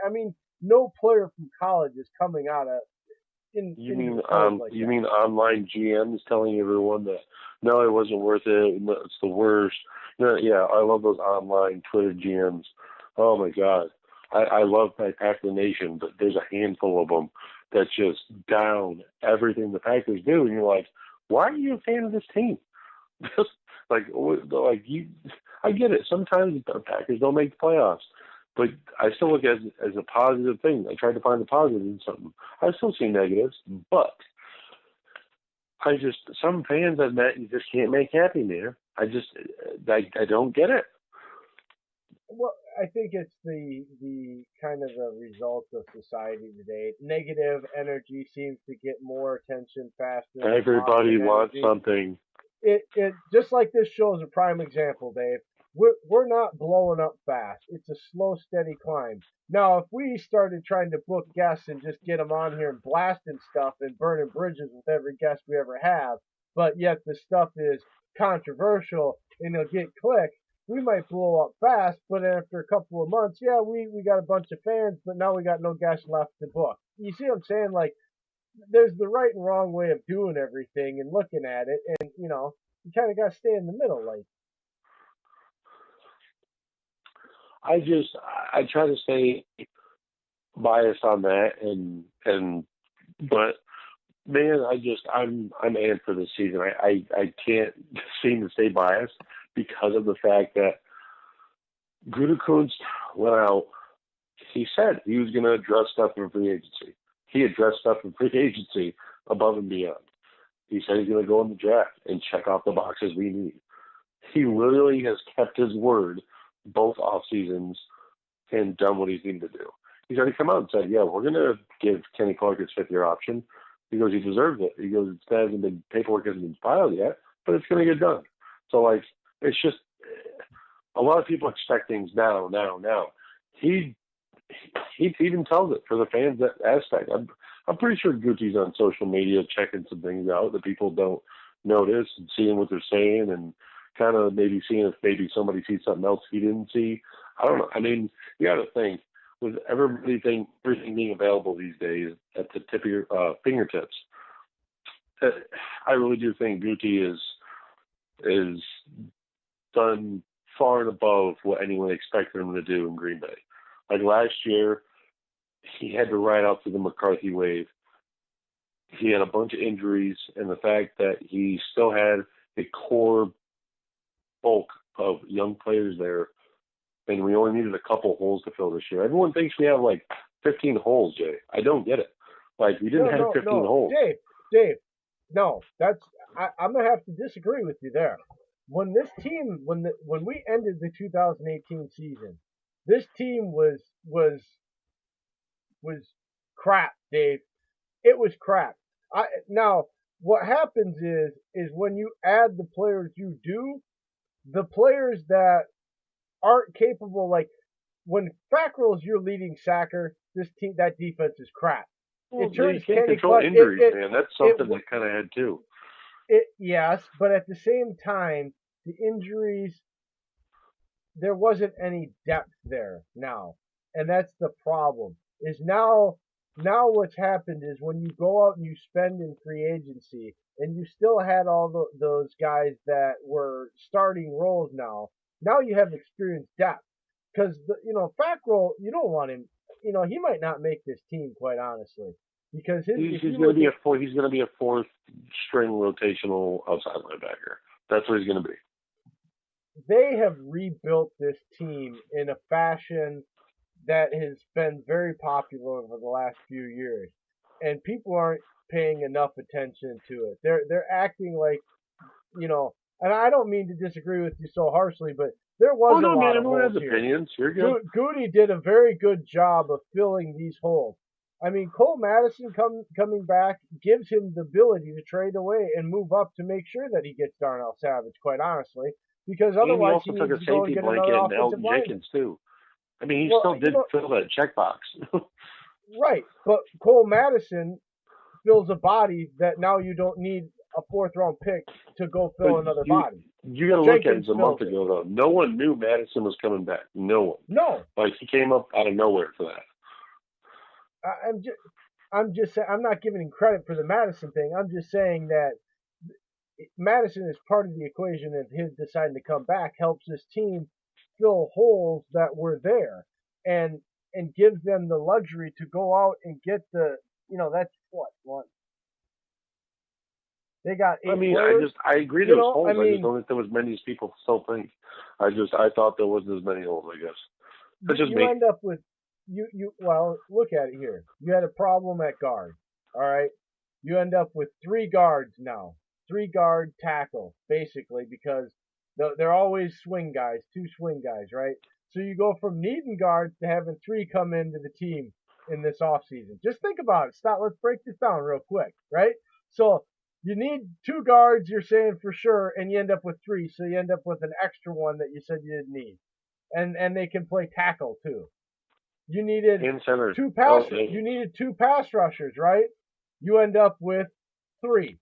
I mean, no player from college is coming out of into the pros like You that. mean online GMs telling everyone that no, it wasn't worth it. No, it's the worst. No, yeah, I love those online Twitter GMs. Oh my God, I love my Packer Nation, but there's a handful of them that just down everything the Packers do, and you're like, why are you a fan of this team? Like you, I get it. Sometimes the Packers don't make the playoffs, but I still look at it as a positive thing. I tried to find the positive in something. I still see negatives, but some fans I've met you just can't make happy, man. I don't get it. Well, I think it's the kind of the result of society today. Negative energy seems to get more attention faster than Everybody positive wants energy. something. It just like this show is a prime example, Dave. We're not blowing up fast. It's a slow, steady climb. Now, if we started trying to book guests and just get them on here and blasting stuff and burning bridges with every guest we ever have, but yet the stuff is controversial and it'll get clicks, we might blow up fast. But after a couple of months, yeah, we got a bunch of fans, but now we got no guests left to book. You see what I'm saying? Like, there's the right and wrong way of doing everything and looking at it, and you kind of got to stay in the middle. Like, I try to stay biased on that, but man, I'm amped for this season. I can't seem to stay biased because of the fact that Gutekunst went out. He said he was going to address stuff in free agency. He addressed stuff in free agency above and beyond. He said he's going to go in the draft and check off the boxes we need. He literally has kept his word both off seasons and done what he's needed to do. He's already come out and said, yeah, we're going to give Kenny Clark his fifth-year option. He goes, he deserves it. He goes, it hasn't been, paperwork hasn't been filed yet, but it's going to get done. So, like, it's just, a lot of people expect things now. He even tells it for the fans that aspect. I'm pretty sure Gucci's on social media checking some things out that people don't notice and seeing what they're saying and kind of maybe seeing if maybe somebody sees something else he didn't see. I don't know. I mean, you got to think with everything being available these days at the tip of your fingertips. I really do think Gucci is done far and above what anyone expected him to do in Green Bay. Like last year, he had to ride out to the McCarthy wave. He had a bunch of injuries, and the fact that he still had a core bulk of young players there, and we only needed a couple holes to fill this year. Everyone thinks we have like 15 holes, Jay. I don't get it. Like, we didn't have 15 holes. Dave, no, I'm gonna have to disagree with you there. When this team, when we ended the 2018 season, this team was crap, Dave. It was crap. Now what happens is when you add the players you do, the players that aren't capable, like when Fackrell's your leading sacker, that defense is crap. Well, It turns you can't Kenny control Clark. injuries, man. That's something they kind of had too. Yes, but at the same time, the injuries, there wasn't any depth there now, and that's the problem. Is now what's happened is when you go out and you spend in free agency, and you still had all those guys that were starting roles now. Now you have experienced depth because Fackrell, you don't want him. He might not make this team, quite honestly, because he's going to be a fourth string rotational outside linebacker. That's what he's going to be. They have rebuilt this team in a fashion that has been very popular over the last few years, and people aren't paying enough attention to it. They're acting like, and I don't mean to disagree with you so harshly, but there was a lot of everyone holes has here. opinions. You're good. Goody did a very good job of filling these holes. I mean, Cole Madison coming back gives him the ability to trade away and move up to make sure that he gets Darnell Savage, quite honestly, because otherwise he needs to go and get another offensive lineman. Jenkins too. I mean, he still did fill that checkbox. Right, but Cole Madison fills a body that now you don't need a fourth-round pick to go fill another body. You got to look at it a month ago, though. No one knew Madison was coming back. No one. No. Like, he came up out of nowhere for that. I'm just saying, I'm not giving him credit for the Madison thing. I'm just saying that Madison is part of the equation, and his deciding to come back helps this team fill holes that were there, and gives them the luxury to go out and get that's what one. They got 8 players. I agree there was holes. I just don't think there was many as people still think. I thought there wasn't as many holes. I guess that's just you me. end up with well, look at it here. You had a problem at guard. All right. You end up with 3 guards now. 3 guard tackle, basically, because they're always swing guys, 2 swing guys, right? So you go from needing guards to having 3 come into the team in this offseason. Just think about it. Let's break this down real quick, right? So you need 2 guards, you're saying for sure, and you end up with 3, so you end up with an extra one that you said you didn't need. And they can play tackle too. You needed 2 pass. You needed 2 pass rushers, right? You end up with 3.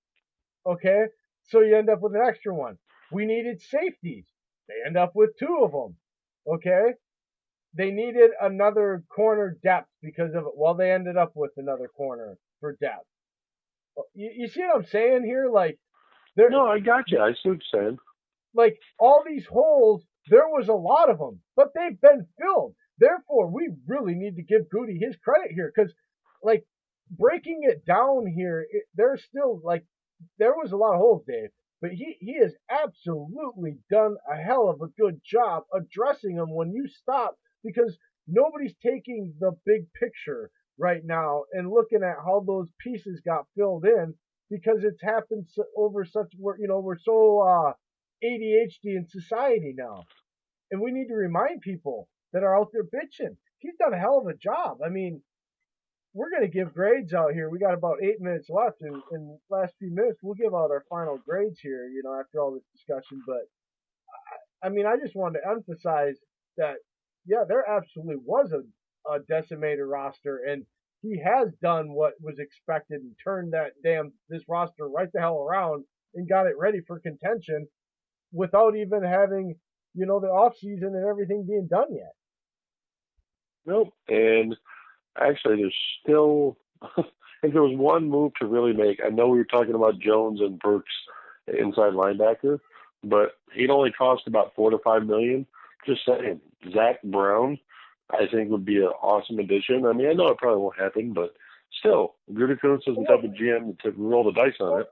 Okay, so you end up with an extra one. We needed safeties. They end up with 2 of them. Okay, they needed another corner depth because of it. Well, they ended up with another corner for depth. You see what I'm saying here? Like, no, I got you. I see what you're saying. Like, all these holes, there was a lot of them, but they've been filled. Therefore, we really need to give Goody his credit here, because, like, breaking it down here, there's still, like, there was a lot of holes, Dave, but he has absolutely done a hell of a good job addressing them when you stop, because nobody's taking the big picture right now and looking at how those pieces got filled in, because it's happened over such, we're so ADHD in society now. And we need to remind people that are out there bitching. He's done a hell of a job. I mean, we're going to give grades out here. We got about 8 minutes left. In the last few minutes, we'll give out our final grades here, after all this discussion. But, I mean, I just wanted to emphasize that, yeah, there absolutely was a decimated roster. And he has done what was expected and turned this roster right the hell around and got it ready for contention without even having, the off season and everything being done yet. Nope. And actually, there's still, I think there was one move to really make. I know we were talking about Jones and Burks, inside linebacker, but he'd only cost about $4 to $5 million. Just saying, Zach Brown, I think, would be an awesome addition. I mean, I know it probably won't happen, but still, Gutekunst is the type of GM to roll the dice on it.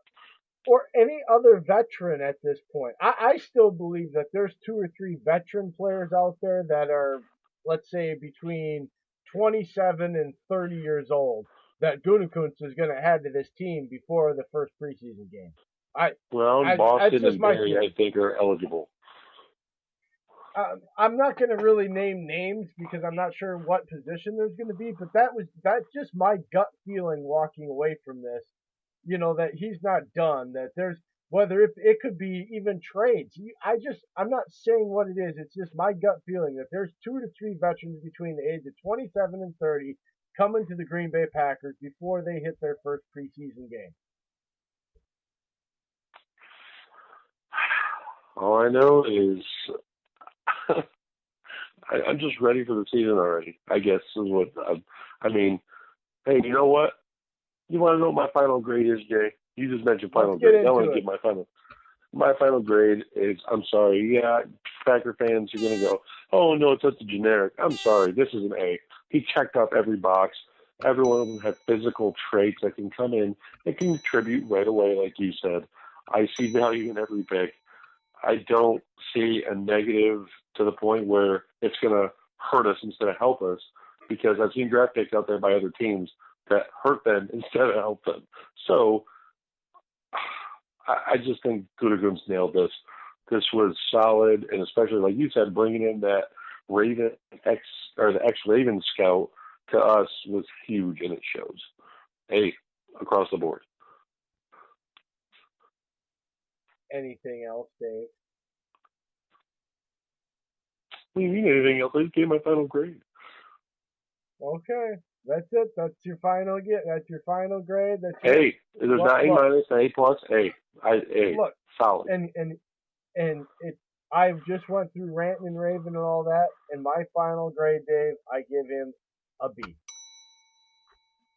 Or any other veteran at this point. I still believe that there's 2 or 3 veteran players out there that are, let's say, between 27 and 30 years old that Gutekunst is going to add to this team before the first preseason game. Boston and Barry, I think, are eligible. I'm not going to really name names because I'm not sure what position there's going to be, but that's just my gut feeling walking away from this. That he's not done, that there's, whether it could be even trades. I'm not saying what it is. It's just my gut feeling that there's 2 to 3 veterans between the age of 27 and 30 coming to the Green Bay Packers before they hit their first preseason game. All I know is I'm just ready for the season already, I guess, is what I mean. Hey, you know what? You want to know what my final grade is, Jay? You just mentioned final grade. I want to give my final. My final grade is, I'm sorry, yeah, Packer fans are going to go, oh, no, it's just a generic. I'm sorry, this is an A. He checked off every box. Every one of them had physical traits that can come in and contribute right away, like you said. I see value in every pick. I don't see a negative to the point where it's going to hurt us instead of help us, because I've seen draft picks out there by other teams that hurt them instead of help them. So I just think Gutekunst nailed this. This was solid, and especially, like you said, bringing in that the ex-Raven scout to us was huge, and it shows. Hey, across the board. Anything else, Dave? What do you mean anything else? I just gave my final grade. Okay. That's it. That's your final grade. Hey, it was not A minus, A plus, A. Look, solid. And I just went through ranting and raving and all that, and my final grade, Dave, I give him a B.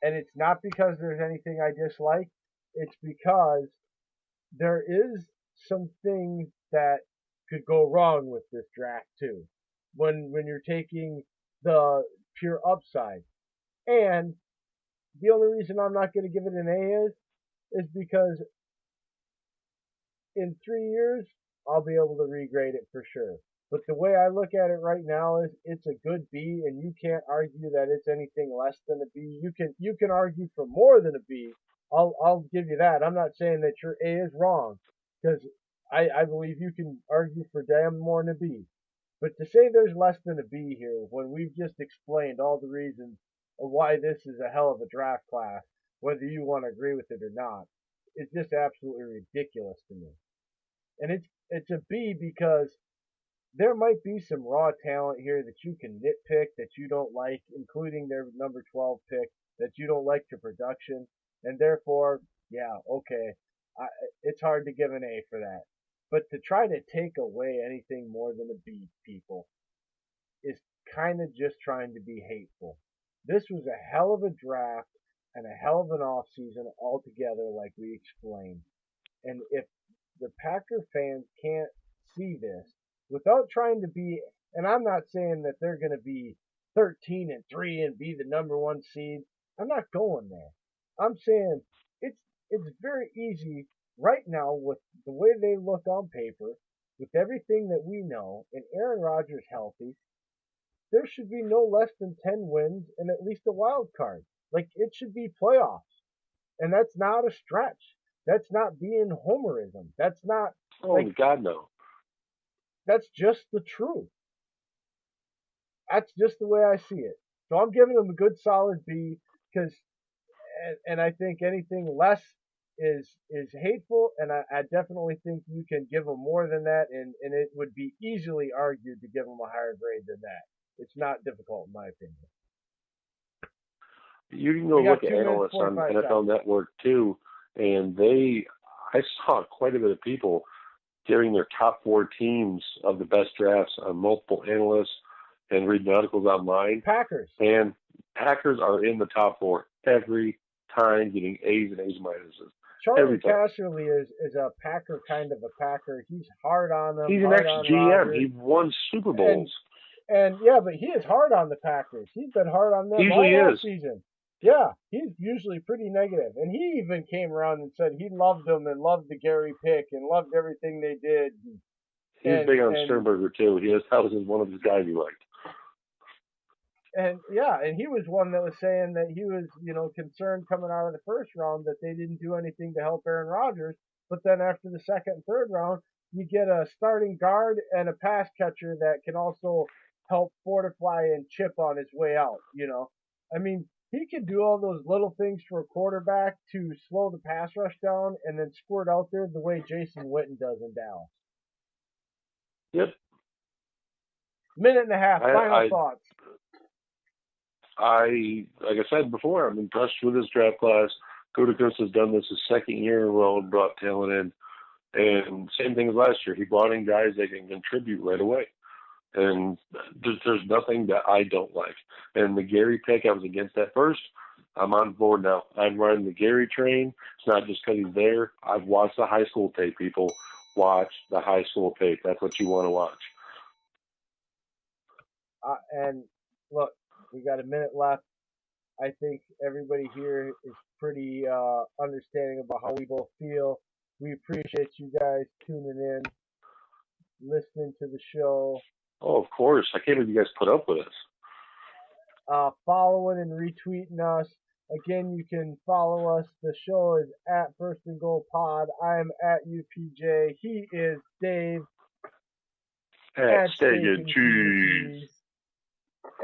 And it's not because there's anything I dislike. It's because there is some things that could go wrong with this draft too. When you're taking the pure upside. And the only reason I'm not going to give it an A is because in 3 years I'll be able to regrade it for sure. But the way I look at it right now is it's a good B, and you can't argue that it's anything less than a B. You can argue for more than a B. I'll give you that. I'm not saying that your A is wrong, because I believe you can argue for damn more than a B. But to say there's less than a B here when we've just explained all the reasons of why this is a hell of a draft class, whether you want to agree with it or not, it's just absolutely ridiculous to me. And it's a B because there might be some raw talent here that you can nitpick that you don't like, including their number 12 pick that you don't like to production, and therefore, yeah, okay, it's hard to give an A for that. But to try to take away anything more than a B, people, is kind of just trying to be hateful. This was a hell of a draft and a hell of an off season altogether, like we explained. And if the Packer fans can't see this without trying to be, and I'm not saying that they're going to be 13-3 and be the number one seed. I'm not going there. I'm saying it's very easy right now with the way they look on paper, with everything that we know, and Aaron Rodgers healthy. There should be no less than 10 wins and at least a wild card. Like it should be playoffs, and that's not a stretch. That's not being homerism. That's not like God, no. That's just the truth. That's just the way I see it. So I'm giving them a good solid B because, and I think anything less is hateful, and I definitely think you can give them more than that, and it would be easily argued to give them a higher grade than that. It's not difficult in my opinion. You can go look at analysts on NFL Network too, and I saw quite a bit of people giving their top 4 teams of the best drafts on multiple analysts and reading articles online. Packers. And Packers are in the top 4 every time, getting A's and A's minuses. Charlie Casserly is a Packer kind of a Packer. He's hard on them. He's an ex-GM. He won Super Bowls. And yeah, but he is hard on the Packers. He's been hard on them all season. Yeah, he's usually pretty negative. And he even came around and said he loved them and loved the Gary pick and loved everything they did. He's big on Sternberger too. That was one of his guys he liked. And yeah, and he was one that was saying that he was, concerned coming out of the first round that they didn't do anything to help Aaron Rodgers. But then after the second and third round, you get a starting guard and a pass catcher that can also help fortify and chip on his way out. I mean, he can do all those little things for a quarterback to slow the pass rush down and then squirt out there the way Jason Witten does in Dallas. Yep. Minute and a half. Final thoughts. Like I said before, I'm impressed with this draft class. Gutekunst has done this his second year in a row and brought talent in. And same thing as last year. He brought in guys that can contribute right away. And there's nothing that I don't like. And the Gary pick, I was against that first. I'm on board now. I'm riding the Gary train. It's not just because he's there. I've watched the high school tape, people. Watch the high school tape. That's what you want to watch. And look, we got a minute left. I think everybody here is pretty understanding about how we both feel. We appreciate you guys tuning in, listening to the show. Oh, of course. I can't believe you guys put up with us. Following and retweeting us. Again, you can follow us. The show is at First and Goal Pod. I am at UPJ. He is Dave. At Steak and Cheese.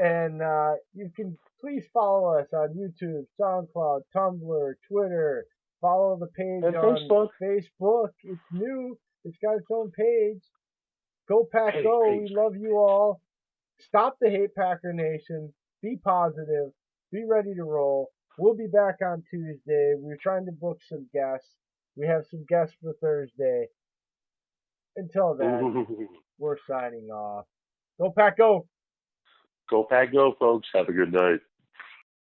And you can please follow us on YouTube, SoundCloud, Tumblr, Twitter. Follow the page and on Facebook. It's new. It's got its own page. Go Pack Go. We love you all. Stop the hate, Packer Nation. Be positive. Be ready to roll. We'll be back on Tuesday. We're trying to book some guests. We have some guests for Thursday. Until then, we're signing off. Go Pack Go. Go Pack Go, folks. Have a good night.